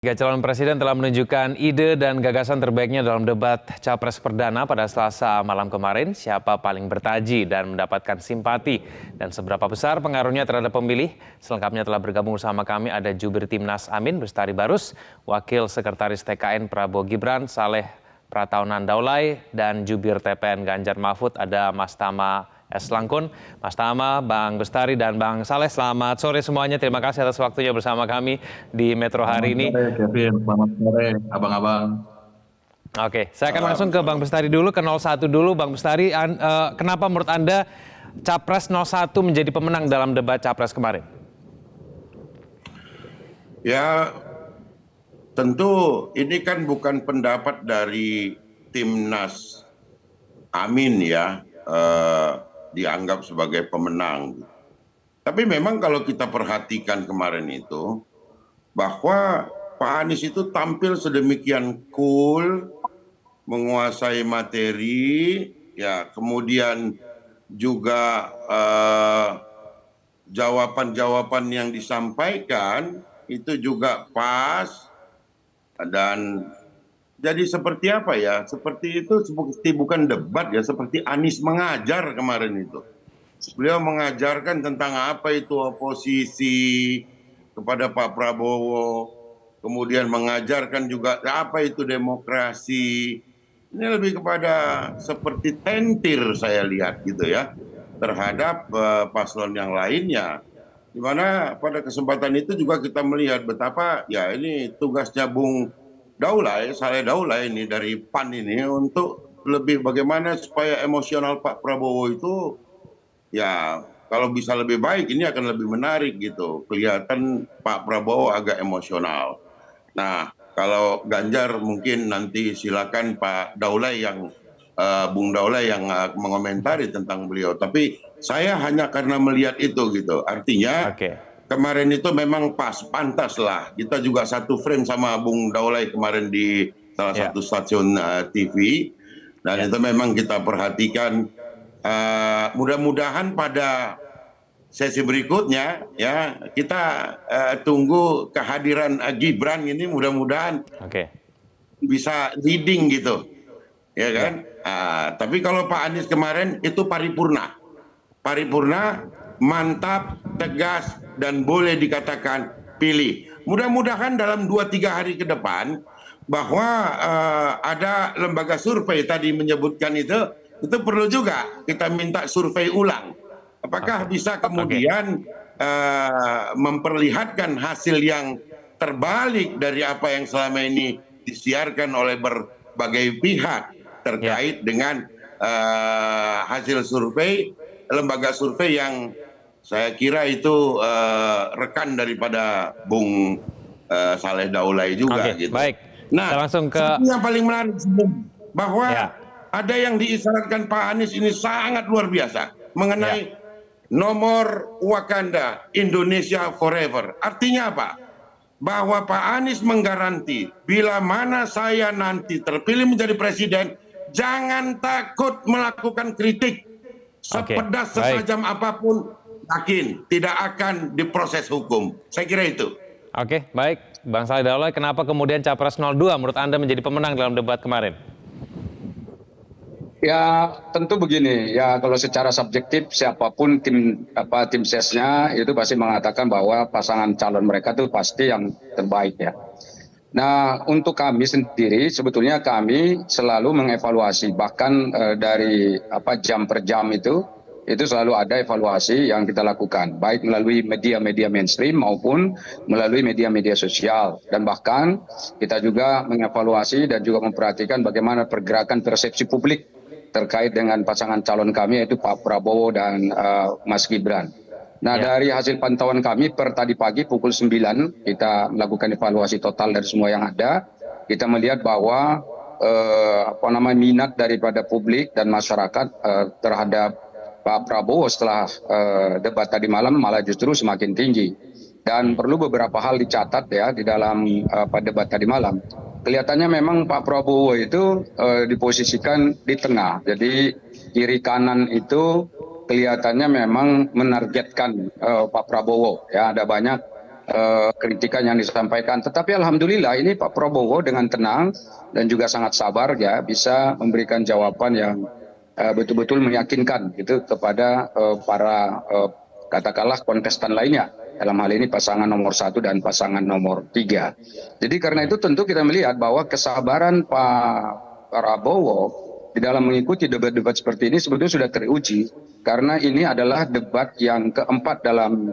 Tiga calon presiden telah menunjukkan ide dan gagasan terbaiknya dalam debat Capres Perdana pada Selasa malam kemarin. Siapa paling bertaji dan mendapatkan simpati dan seberapa besar pengaruhnya terhadap pemilih? Selengkapnya telah bergabung bersama kami ada Jubir Timnas Amin Bestari Barus, Wakil Sekretaris TKN Prabowo Gibran Saleh Prataunan Daulay, dan Jubir TPN Ganjar Mahfud ada Mas Tama S. Langkun. Mas Tama, Bang Bestari, dan Bang Saleh, selamat sore semuanya. Terima kasih atas waktunya bersama kami di Metro hari ini. Selamat sore, Kevin. Selamat sore, abang-abang. Oke, saya akan langsung ke Bang Bestari dulu, ke 01 dulu. Bang Bestari, kenapa menurut Anda Capres 01 menjadi pemenang dalam debat Capres kemarin? Ya, tentu ini kan bukan pendapat dari Timnas Amin ya, dianggap sebagai pemenang. Tapi memang kalau kita perhatikan kemarin itu, bahwa Pak Anies itu tampil sedemikian cool, menguasai materi, ya kemudian juga jawaban-jawaban yang disampaikan itu juga pas, dan jadi seperti apa ya, seperti itu, seperti bukan debat ya, seperti Anies mengajar kemarin itu. Beliau mengajarkan tentang apa itu oposisi kepada Pak Prabowo, kemudian mengajarkan juga apa itu demokrasi. Ini lebih kepada seperti tentir saya lihat gitu ya, terhadap paslon yang lainnya. Di mana pada kesempatan itu juga kita melihat betapa ya ini tugasnya Bung Daulay, Saleh Daulay ini dari PAN ini untuk lebih bagaimana supaya emosional Pak Prabowo itu ya kalau bisa lebih baik ini akan lebih menarik gitu. Kelihatan Pak Prabowo agak emosional. Nah, kalau Ganjar mungkin nanti silakan Pak Daulay yang Bung Daulay yang mengomentari tentang beliau. Tapi saya hanya karena melihat itu gitu. Artinya kemarin itu memang pas, pantas lah. Kita juga satu frame sama Bung Daulay kemarin di salah satu stasiun TV. Dan itu memang kita perhatikan. Mudah-mudahan pada sesi berikutnya ya kita tunggu kehadiran Gibran ini, mudah-mudahan bisa leading gitu. Ya kan? Tapi kalau Pak Anies kemarin itu paripurna. Paripurna, mantap, tegas, dan boleh dikatakan pilih. Mudah-mudahan dalam 2-3 hari ke depan bahwa ada lembaga survei tadi menyebutkan itu perlu juga kita minta survei ulang. Apakah bisa kemudian memperlihatkan hasil yang terbalik dari apa yang selama ini disiarkan oleh berbagai pihak terkait dengan hasil survei lembaga survei yang saya kira itu rekan daripada Bung Saleh Daulay juga gitu. Baik. Nah, langsung ke yang paling menarik bahwa ada yang diisyaratkan Pak Anies ini sangat luar biasa mengenai nomor Wakanda Indonesia Forever. Artinya apa? Bahwa Pak Anies menggaranti bila mana saya nanti terpilih menjadi presiden, jangan takut melakukan kritik. Sepedas setajam apapun, yakin tidak akan diproses hukum. Saya kira itu. Oke, baik. Bang Saleh Daulay, kenapa kemudian Capres 02 menurut Anda menjadi pemenang dalam debat kemarin? Ya tentu begini, ya kalau secara subjektif siapapun tim sesnya itu pasti mengatakan bahwa pasangan calon mereka itu pasti yang terbaik ya. Nah untuk kami sendiri sebetulnya kami selalu mengevaluasi, bahkan dari jam per jam itu selalu ada evaluasi yang kita lakukan, baik melalui media-media mainstream maupun melalui media-media sosial. Dan bahkan kita juga mengevaluasi dan juga memperhatikan bagaimana pergerakan persepsi publik terkait dengan pasangan calon kami yaitu Pak Prabowo dan Mas Gibran. Nah dari hasil pantauan kami per tadi pagi pukul 9 kita melakukan evaluasi total dari semua yang ada. Kita melihat bahwa minat daripada publik dan masyarakat terhadap Pak Prabowo setelah debat tadi malam malah justru semakin tinggi. Dan perlu beberapa hal dicatat ya di dalam debat tadi malam. Kelihatannya memang Pak Prabowo itu diposisikan di tengah. Jadi kiri kanan itu kelihatannya memang menargetkan Pak Prabowo. Ya ada banyak kritikan yang disampaikan. Tetapi alhamdulillah ini Pak Prabowo dengan tenang dan juga sangat sabar ya bisa memberikan jawaban yang betul-betul meyakinkan gitu kepada para katakanlah kontestan lainnya. Dalam hal ini pasangan nomor 1 dan pasangan nomor 3. Jadi karena itu tentu kita melihat bahwa kesabaran Pak Prabowo di dalam mengikuti debat-debat seperti ini sebetulnya sudah teruji karena ini adalah debat yang keempat dalam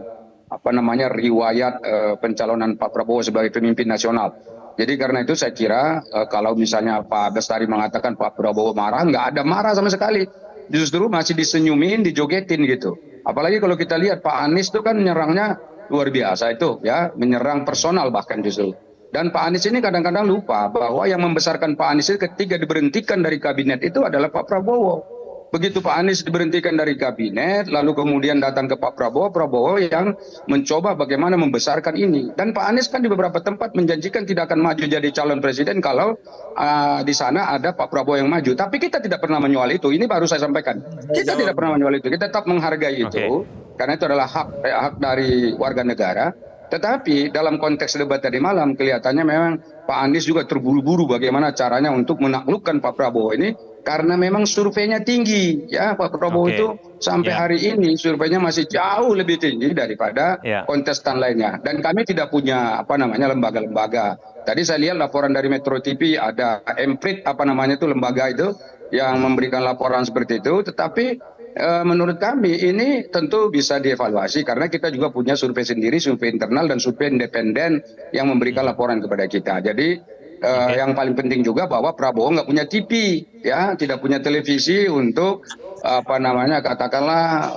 riwayat pencalonan Pak Prabowo sebagai pemimpin nasional. Jadi karena itu saya kira kalau misalnya Pak Bestari mengatakan Pak Prabowo marah, nggak ada marah sama sekali. Justru masih disenyumin, dijogetin gitu. Apalagi kalau kita lihat Pak Anies itu kan menyerangnya luar biasa itu ya, menyerang personal bahkan justru. Dan Pak Anies ini kadang-kadang lupa bahwa yang membesarkan Pak Anies itu ketika diberhentikan dari kabinet itu adalah Pak Prabowo. Begitu Pak Anies diberhentikan dari kabinet, lalu kemudian datang ke Pak Prabowo, Prabowo yang mencoba bagaimana membesarkan ini. Dan Pak Anies kan di beberapa tempat menjanjikan tidak akan maju jadi calon presiden kalau di sana ada Pak Prabowo yang maju. Tapi kita tidak pernah menyoal itu. Ini baru saya sampaikan. Kita tidak pernah menyoal itu. Kita tetap menghargai itu, karena itu adalah hak dari warga negara. Tetapi dalam konteks debat tadi malam kelihatannya memang Pak Anies juga terburu-buru bagaimana caranya untuk menaklukkan Pak Prabowo ini karena memang surveinya tinggi ya Pak Prabowo itu sampai hari ini surveinya masih jauh lebih tinggi daripada kontestan lainnya dan kami tidak punya lembaga-lembaga. Tadi saya lihat laporan dari Metro TV ada Emprit lembaga itu yang memberikan laporan seperti itu, tetapi menurut kami ini tentu bisa dievaluasi karena kita juga punya survei sendiri, survei internal dan survei independen yang memberikan laporan kepada kita. Jadi yang paling penting juga bahwa Prabowo nggak punya TV, ya, tidak punya televisi untuk katakanlah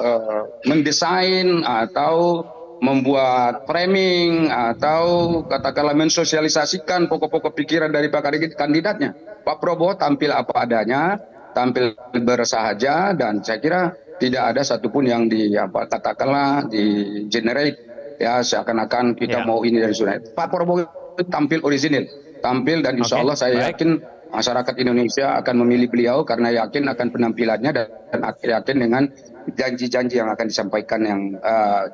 mendesain atau membuat framing atau katakanlah mensosialisasikan pokok-pokok pikiran dari kandidatnya. Pak Prabowo tampil apa adanya, tampil bersahaja dan saya kira tidak ada satupun yang katakanlah di generate ya seakan-akan kita mau ini dari sana. Pak Prabowo tampil orisinil, tampil dan insya Allah saya yakin masyarakat Indonesia akan memilih beliau karena yakin akan penampilannya dan yakin dengan janji-janji yang akan disampaikan yang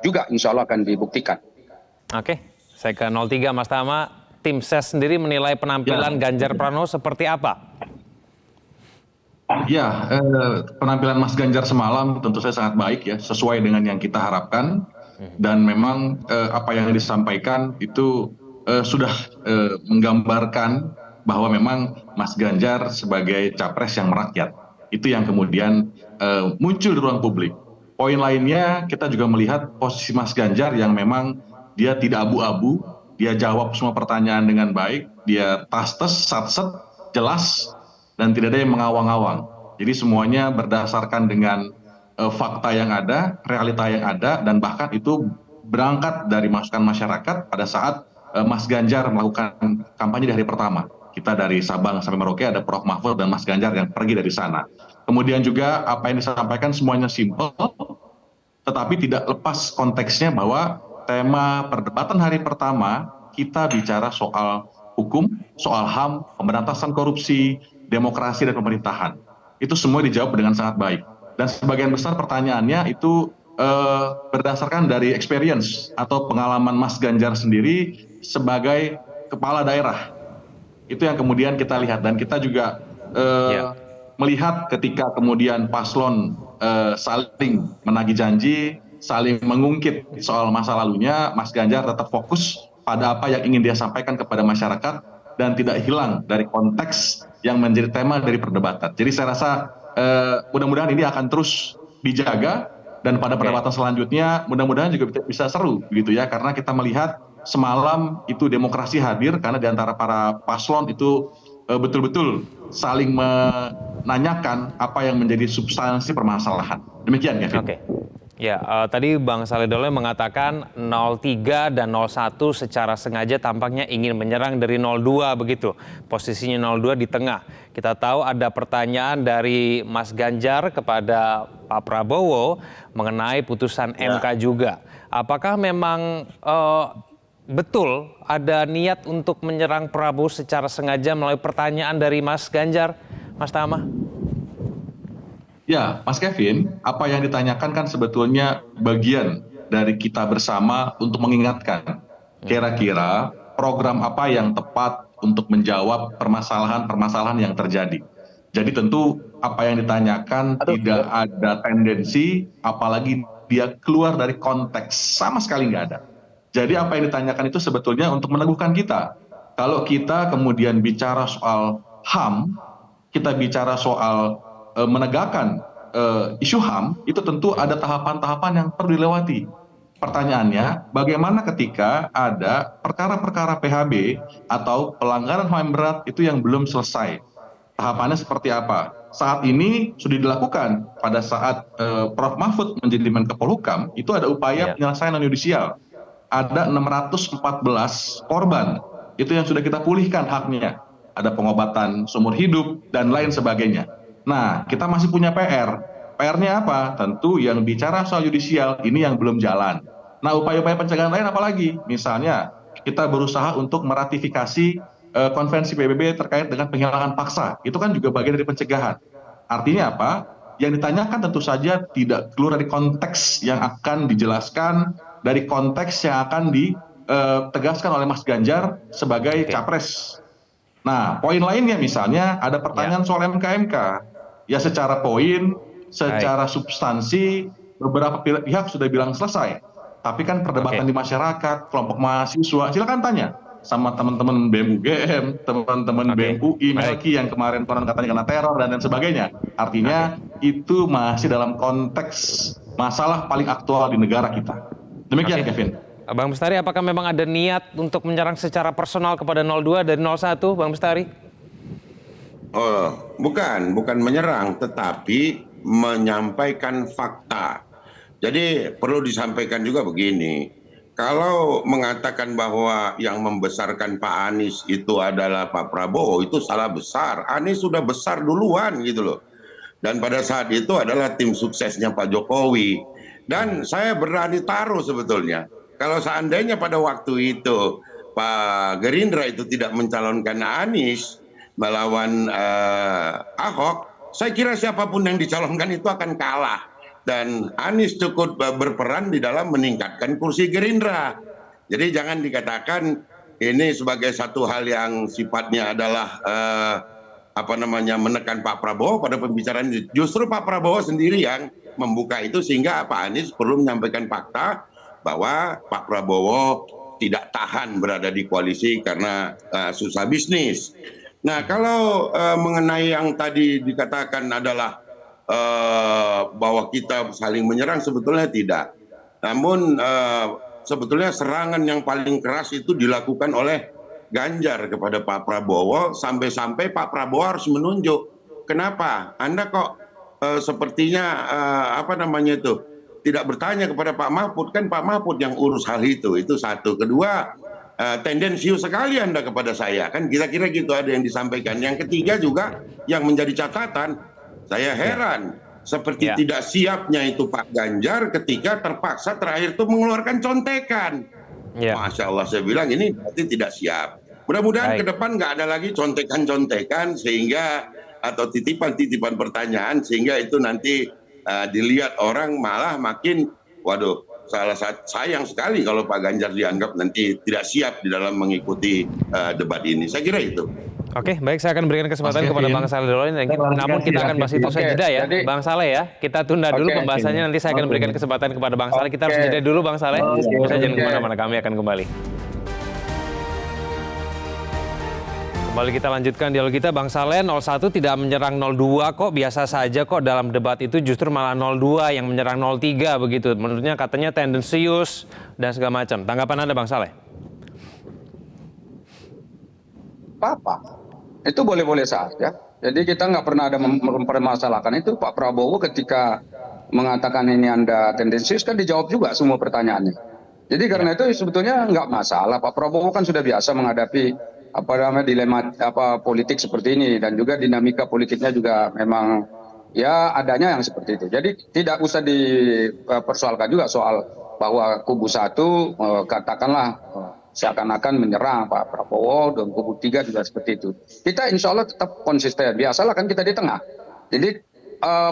juga insya Allah akan dibuktikan. Oke, saya ke 03 Mas Tama, tim SES sendiri menilai penampilan Ganjar Pranowo seperti apa? Ya, penampilan Mas Ganjar semalam tentu saya sangat baik ya, sesuai dengan yang kita harapkan. Dan memang apa yang disampaikan itu sudah menggambarkan bahwa memang Mas Ganjar sebagai capres yang merakyat. Itu yang kemudian muncul di ruang publik. Poin lainnya kita juga melihat posisi Mas Ganjar yang memang dia tidak abu-abu, dia jawab semua pertanyaan dengan baik, dia tastes, satset, jelas, dan tidak ada yang mengawang-awang. Jadi semuanya berdasarkan dengan fakta yang ada, realita yang ada, dan bahkan itu berangkat dari masukan masyarakat pada saat Mas Ganjar melakukan kampanye di hari pertama. Kita dari Sabang sampai Merauke ada Prof. Mahfud dan Mas Ganjar yang pergi dari sana. Kemudian juga apa yang disampaikan semuanya simpel, tetapi tidak lepas konteksnya bahwa tema perdebatan hari pertama kita bicara soal hukum, soal HAM, pemberantasan korupsi, demokrasi dan pemerintahan. Itu semua dijawab dengan sangat baik. Dan sebagian besar pertanyaannya itu berdasarkan dari experience atau pengalaman Mas Ganjar sendiri sebagai kepala daerah. Itu yang kemudian kita lihat dan kita juga melihat ketika kemudian paslon saling menagih janji, saling mengungkit soal masa lalunya, Mas Ganjar tetap fokus pada apa yang ingin dia sampaikan kepada masyarakat dan tidak hilang dari konteks yang menjadi tema dari perdebatan. Jadi saya rasa mudah-mudahan ini akan terus dijaga dan pada perdebatan selanjutnya mudah-mudahan juga bisa seru begitu ya, karena kita melihat semalam itu demokrasi hadir karena di antara para paslon itu betul-betul saling menanyakan apa yang menjadi substansi permasalahan. Demikian ya. Oke. Ya, tadi Bang Saledoleh mengatakan 03 dan 01 secara sengaja tampaknya ingin menyerang dari 02 begitu. Posisinya 02 di tengah. Kita tahu ada pertanyaan dari Mas Ganjar kepada Pak Prabowo mengenai putusan MK juga. Apakah memang betul ada niat untuk menyerang Prabowo secara sengaja melalui pertanyaan dari Mas Ganjar, Mas Tama? Ya, Mas Kevin, apa yang ditanyakan kan sebetulnya bagian dari kita bersama untuk mengingatkan kira-kira program apa yang tepat untuk menjawab permasalahan-permasalahan yang terjadi. Jadi tentu apa yang ditanyakan tidak ada tendensi, apalagi dia keluar dari konteks, sama sekali nggak ada. Jadi apa yang ditanyakan itu sebetulnya untuk meneguhkan kita. Kalau kita kemudian bicara soal HAM, kita bicara soal menegakkan isu HAM, itu tentu ada tahapan-tahapan yang perlu dilewati. Pertanyaannya, bagaimana ketika ada perkara-perkara PHB atau pelanggaran HAM berat itu yang belum selesai? Tahapannya seperti apa? Saat ini sudah dilakukan pada saat Prof. Mahfud menjadi Menko Polhukam, itu ada upaya penyelesaian non yudisial. Ada 614 korban, itu yang sudah kita pulihkan haknya. Ada pengobatan seumur hidup dan lain sebagainya. Nah, kita masih punya PR. PR-nya apa? Tentu yang bicara soal yudisial ini yang belum jalan. Nah, upaya-upaya pencegahan lain apalagi? Misalnya, kita berusaha untuk meratifikasi konvensi PBB terkait dengan penghilangan paksa. Itu kan juga bagian dari pencegahan. Artinya apa? Yang ditanyakan tentu saja tidak keluar dari konteks yang akan dijelaskan, dari konteks yang akan ditegaskan oleh Mas Ganjar sebagai capres. Nah, poin lainnya misalnya ada pertanyaan soal MK-MK. Ya secara poin, secara substansi, beberapa pihak sudah bilang selesai. Tapi kan perdebatan di masyarakat, kelompok mahasiswa, silakan tanya sama teman-teman BEM UGM, teman-teman BEM UI, Melki yang kemarin konon katanya kena teror dan lain sebagainya. Artinya itu masih dalam konteks masalah paling aktual di negara kita. Demikian Kevin. Bang Bestari, apakah memang ada niat untuk menyerang secara personal kepada 02 dari 01, Bang Bestari? Oh, bukan menyerang, tetapi menyampaikan fakta. Jadi perlu disampaikan juga begini, kalau mengatakan bahwa yang membesarkan Pak Anies itu adalah Pak Prabowo, itu salah besar. Anies sudah besar duluan gitu loh. Dan pada saat itu adalah tim suksesnya Pak Jokowi. Dan saya berani taruh sebetulnya, kalau seandainya pada waktu itu Pak Gerindra itu tidak mencalonkan Anies melawan Ahok, saya kira siapapun yang dicalonkan itu akan kalah. Dan Anies cukup berperan di dalam meningkatkan kursi Gerindra. Jadi jangan dikatakan ini sebagai satu hal yang sifatnya adalah menekan Pak Prabowo pada pembicaraan itu. Justru Pak Prabowo sendiri yang membuka itu sehingga Pak Anies perlu menyampaikan fakta bahwa Pak Prabowo tidak tahan berada di koalisi karena susah bisnis. Nah, kalau mengenai yang tadi dikatakan adalah bahwa kita saling menyerang, sebetulnya tidak. Namun sebetulnya serangan yang paling keras itu dilakukan oleh Ganjar kepada Pak Prabowo, sampai-sampai Pak Prabowo harus menunjuk. Kenapa? Anda kok sepertinya tidak bertanya kepada Pak Mahfud, kan Pak Mahfud yang urus hal itu satu. Kedua, tendensius sekali Anda kepada saya, kan kira-kira gitu ada yang disampaikan. Yang ketiga juga yang menjadi catatan, saya heran seperti tidak siapnya itu Pak Ganjar ketika terpaksa terakhir itu mengeluarkan contekan. Masya Allah, saya bilang ini berarti tidak siap. Mudah-mudahan ke depan nggak ada lagi contekan-contekan sehingga atau titipan-titipan pertanyaan sehingga itu nanti dilihat orang malah makin waduh, sayang sekali kalau Pak Ganjar dianggap nanti tidak siap di dalam mengikuti debat ini. Saya kira itu. Oke, baik, saya akan berikan kesempatan kepada Bang Saleh dulu. Namun kita akan bahas itu usai jeda ya, Bang Saleh ya. Kita tunda dulu pembahasannya, nanti saya akan berikan kesempatan kepada Bang Saleh. Kita harus jeda dulu Bang Saleh. Bisa jangan kemana-mana, kami akan kembali. Kembali kita lanjutkan dialog kita, Bang Saleh. 01 tidak menyerang 02 kok, biasa saja kok dalam debat itu, justru malah 02 yang menyerang 03 begitu. Menurutnya katanya tendensius dan segala macam. Tanggapan Anda Bang Saleh? Apa? Itu boleh-boleh saja. Jadi kita nggak pernah ada mempermasalahkan itu. Pak Prabowo ketika mengatakan ini Anda tendensius kan dijawab juga semua pertanyaannya. Jadi karena itu sebetulnya nggak masalah. Pak Prabowo kan sudah biasa menghadapi dilema politik seperti ini, dan juga dinamika politiknya juga memang ya adanya yang seperti itu. Jadi tidak usah dipersoalkan juga soal bahwa kubu satu katakanlah seakan-akan menyerang Pak Prabowo, dan kubu 3 juga seperti itu. Kita insya Allah tetap konsisten. Biasalah kan kita di tengah. Jadi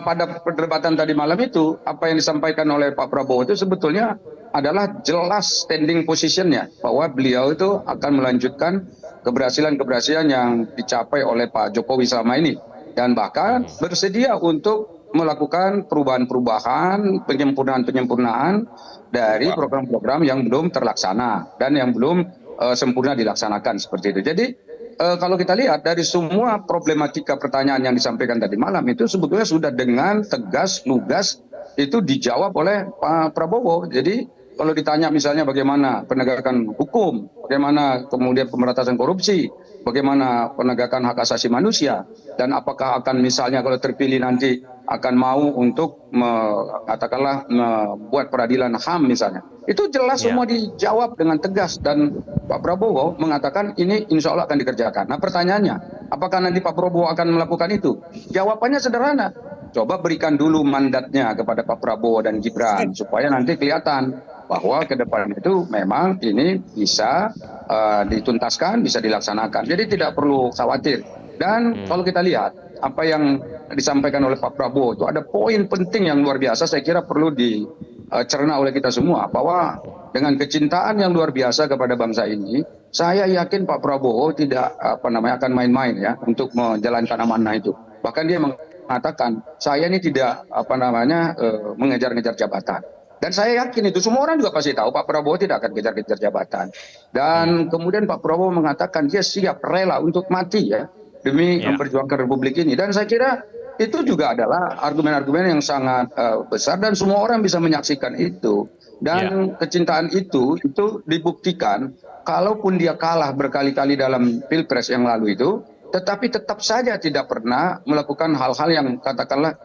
pada perdebatan tadi malam itu, apa yang disampaikan oleh Pak Prabowo itu sebetulnya adalah jelas standing positionnya bahwa beliau itu akan melanjutkan keberhasilan-keberhasilan yang dicapai oleh Pak Jokowi selama ini dan bahkan bersedia untuk melakukan perubahan-perubahan, penyempurnaan-penyempurnaan dari program-program yang belum terlaksana dan yang belum sempurna dilaksanakan seperti itu. Jadi kalau kita lihat dari semua problematika pertanyaan yang disampaikan tadi malam itu sebetulnya sudah dengan tegas, lugas itu dijawab oleh Pak Prabowo. Jadi kalau ditanya misalnya bagaimana penegakan hukum, bagaimana kemudian pemberantasan korupsi, bagaimana penegakan hak asasi manusia, dan apakah akan misalnya kalau terpilih nanti akan mau untuk katakanlah membuat peradilan HAM misalnya. Itu jelas semua dijawab dengan tegas dan Pak Prabowo mengatakan ini insya Allah akan dikerjakan. Nah pertanyaannya, apakah nanti Pak Prabowo akan melakukan itu? Jawabannya sederhana. Coba berikan dulu mandatnya kepada Pak Prabowo dan Gibran supaya nanti kelihatan bahwa ke depan itu memang ini bisa dituntaskan, bisa dilaksanakan. Jadi tidak perlu khawatir. Dan kalau kita lihat apa yang disampaikan oleh Pak Prabowo itu ada poin penting yang luar biasa saya kira perlu dicerna oleh kita semua bahwa dengan kecintaan yang luar biasa kepada bangsa ini, saya yakin Pak Prabowo tidak akan main-main ya untuk menjalankan amanah itu. Bahkan dia mengatakan saya ini tidak mengejar-ngejar jabatan. Dan saya yakin itu semua orang juga pasti tahu Pak Prabowo tidak akan kejar-kejar jabatan. Dan kemudian Pak Prabowo mengatakan dia siap rela untuk mati ya demi memperjuangkan Republik ini. Dan saya kira itu juga adalah argumen-argumen yang sangat besar dan semua orang bisa menyaksikan itu. Dan kecintaan itu dibuktikan kalaupun dia kalah berkali-kali dalam Pilpres yang lalu itu, tetapi tetap saja tidak pernah melakukan hal-hal yang katakanlah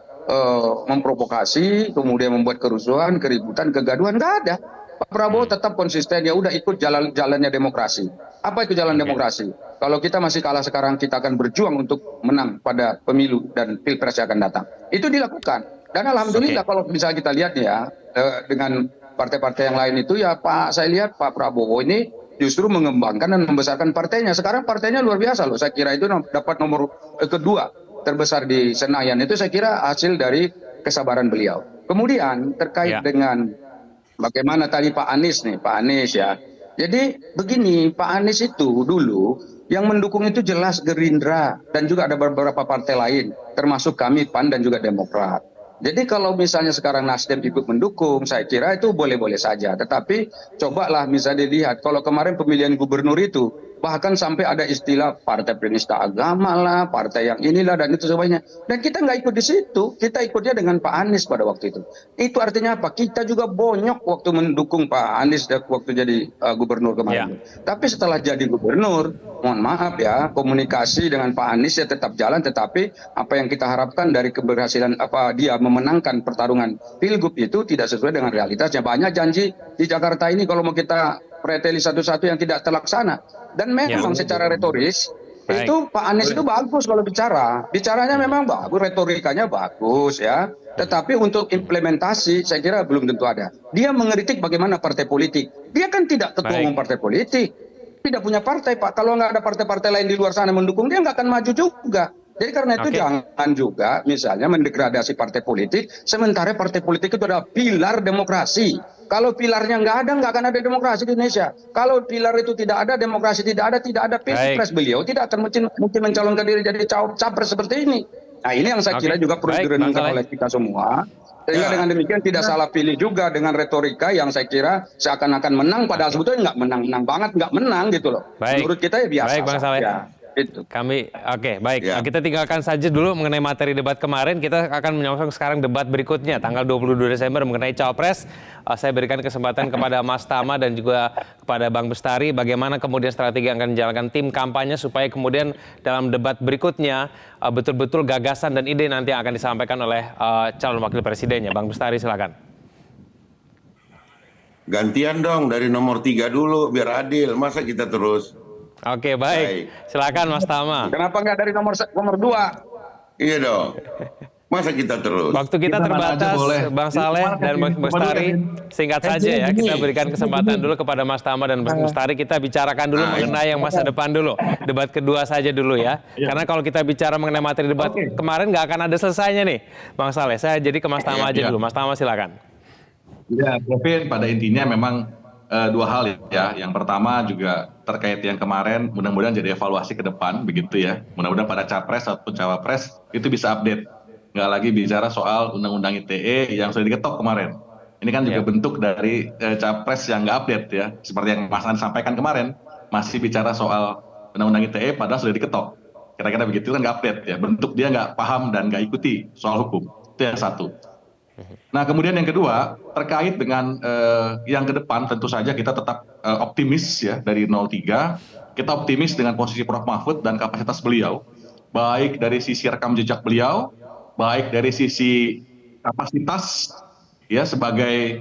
memprovokasi, kemudian membuat kerusuhan, keributan, kegaduhan, nggak ada. Pak Prabowo tetap konsisten, ya udah ikut jalannya demokrasi. Apa itu jalan demokrasi? Kalau kita masih kalah sekarang, kita akan berjuang untuk menang pada pemilu dan pilpres yang akan datang. Itu dilakukan. Dan alhamdulillah kalau misalnya kita lihat ya, dengan partai-partai yang lain itu ya saya lihat Pak Prabowo ini justru mengembangkan dan membesarkan partainya. Sekarang partainya luar biasa loh. Saya kira itu dapat nomor kedua terbesar di Senayan. Itu saya kira hasil dari kesabaran beliau. Kemudian terkait dengan bagaimana tadi Pak Anies ya. Jadi begini, Pak Anies itu dulu yang mendukung itu jelas Gerindra dan juga ada beberapa partai lain, termasuk kami PAN dan juga Demokrat. Jadi kalau misalnya sekarang Nasdem ikut mendukung, saya kira itu boleh-boleh saja. Tetapi cobalah misalnya dilihat, kalau kemarin pemilihan gubernur itu, bahkan sampai ada istilah partai penista agama lah, partai yang inilah dan itu sebagainya. Dan kita nggak ikut di situ, kita ikutnya dengan Pak Anies pada waktu itu. Itu artinya apa? Kita juga bonyok waktu mendukung Pak Anies waktu jadi gubernur kemarin. Tapi setelah jadi gubernur, mohon maaf ya, komunikasi dengan Pak Anies ya tetap jalan, tetapi apa yang kita harapkan dari keberhasilan dia memenangkan pertarungan Pilgub itu tidak sesuai dengan realitasnya. Banyak janji di Jakarta ini kalau mau kita preteli satu-satu yang tidak terlaksana. Dan memang secara retoris itu Pak Anies itu bagus kalau bicaranya memang bagus, retorikanya bagus ya. Tetapi untuk implementasi saya kira belum tentu ada. Dia mengeritik bagaimana partai politik. Dia kan tidak ketua umum partai politik, tidak punya partai Pak. Kalau nggak ada partai-partai lain di luar sana mendukung dia nggak akan maju juga. Jadi karena itu jangan juga misalnya mendegradasi partai politik, sementara partai politik itu adalah pilar demokrasi. Kalau pilarnya nggak akan ada demokrasi di Indonesia. Kalau pilar itu tidak ada, demokrasi tidak ada pilpres, beliau tidak akan mungkin mencalonkan diri jadi capres seperti ini. Nah ini yang saya kira juga perlu direnungkan oleh kita semua. Sehingga dengan demikian tidak salah pilih juga dengan retorika yang saya kira seakan-akan menang, padahal sebetulnya nggak menang banget, nggak menang gitu loh. Menurut kita ya biasa saja. Itu. Baik. Kita tinggalkan saja dulu mengenai materi debat kemarin. Kita akan menyongsong sekarang debat berikutnya, tanggal 22 Desember mengenai Cawapres. Saya berikan kesempatan kepada Mas Tama dan juga kepada Bang Bestari, bagaimana kemudian strategi yang akan dijalankan tim kampanye supaya kemudian dalam debat berikutnya betul-betul gagasan dan ide nanti yang akan disampaikan oleh calon wakil presidennya. Bang Bestari silakan. Gantian dong dari nomor 3 dulu biar adil. Masa kita terus? Oke, baik. Silakan Mas Tama. Kenapa nggak dari nomor 2? Iya dong. Masa kita terus? Waktu kita terbatas, Bang Saleh dan Bang Bestari, singkat saja ya. Kita berikan kesempatan dulu kepada Mas Tama dan Bang Bestari. Kita bicarakan dulu mengenai yang masa depan dulu. Debat kedua saja dulu ya. Karena kalau kita bicara mengenai materi debat kemarin nggak akan ada selesainya nih, Bang Saleh. Saya jadi ke Mas Tama aja dulu. Mas Tama silakan. Ya, Kevin, pada intinya memang dua hal ya. Yang pertama juga terkait yang kemarin, mudah-mudahan jadi evaluasi ke depan, begitu ya. Mudah-mudahan pada capres ataupun cawapres itu bisa update. Nggak lagi bicara soal undang-undang ITE yang sudah diketok kemarin. Ini kan juga Ya. bentuk dari capres yang nggak update ya. Seperti yang Mas Andi sampaikan kemarin, masih bicara soal undang-undang ITE padahal sudah diketok. Kira-kira begitu kan nggak update ya. Bentuk dia nggak paham dan nggak ikuti soal hukum. Itu yang satu. Nah, kemudian yang kedua, terkait dengan yang ke depan, tentu saja kita tetap optimis ya dari 03. Kita optimis dengan posisi Prof. Mahfud dan kapasitas beliau, baik dari sisi rekam jejak beliau, baik dari sisi kapasitas ya sebagai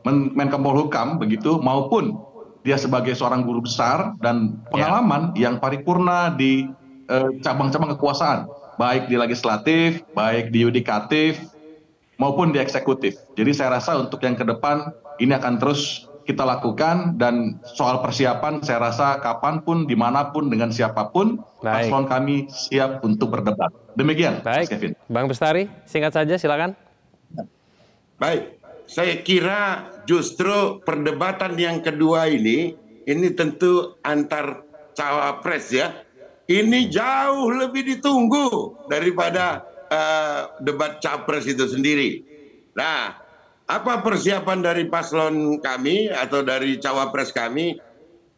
Menko Polhukam begitu, maupun dia sebagai seorang guru besar dan pengalaman yang paripurna di cabang-cabang kekuasaan, baik di legislatif, baik di yudikatif, maupun di eksekutif. Jadi saya rasa untuk yang ke depan ini akan terus kita lakukan, dan soal persiapan saya rasa kapanpun, dimanapun, dengan siapapun, Baik. paslon kami siap untuk berdebat. Demikian, Mas Baik, Kevin. Bang Bestari, singkat saja silakan. Baik, saya kira justru perdebatan yang kedua ini tentu antar cawapres ya. Ini jauh lebih ditunggu daripada debat capres itu sendiri. Nah, apa persiapan dari paslon kami atau dari cawapres kami?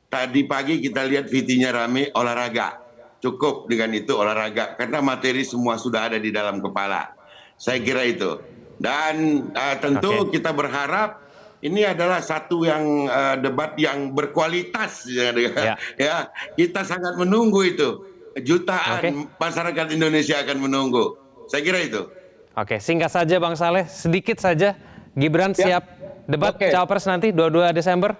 Tadi pagi kita lihat VT-nya rame, olahraga. Cukup dengan itu olahraga, karena materi semua sudah ada di dalam kepala. Saya kira itu. Dan tentu kita berharap ini adalah satu yang debat yang berkualitas ya. Ya, kita sangat menunggu itu. Jutaan masyarakat Indonesia akan menunggu. Saya kira itu. Oke, singkat saja Bang Saleh, sedikit saja. Gibran siap debat cawapres nanti 22 Desember?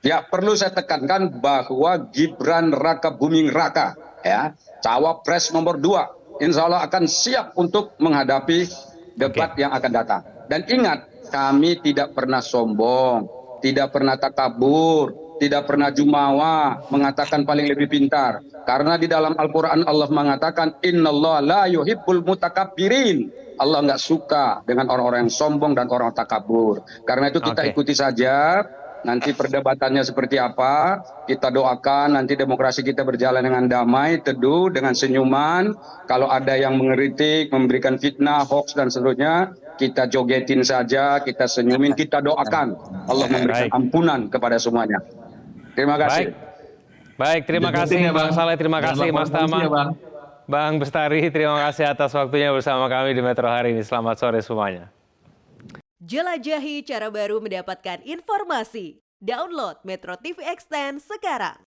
Ya, perlu saya tekankan bahwa Gibran Raka Buming Raka, ya, cawapres nomor 2, insya Allah akan siap untuk menghadapi debat yang akan datang. Dan ingat, kami tidak pernah sombong, tidak pernah takabur, tidak pernah jumawa, mengatakan paling lebih pintar. Karena di dalam Al-Quran Allah mengatakan, Innallaha la yuhibbul mutakabbirin. Allah nggak suka dengan orang-orang yang sombong dan orang takabur. Karena itu kita ikuti saja. Nanti perdebatannya seperti apa, kita doakan nanti demokrasi kita berjalan dengan damai, teduh, dengan senyuman. Kalau ada yang mengeritik, memberikan fitnah, hoax, dan seterusnya, kita jogetin saja, kita senyumin, kita doakan. Allah memberikan ampunan kepada semuanya. Terima kasih. Baik, terima kasih Bang Saleh, terima kasih Mas Tama. Bang Bestari, terima kasih atas waktunya bersama kami di Metro hari ini. Selamat sore semuanya. Jelajahi cara baru mendapatkan informasi. Download Metro TV Extend sekarang.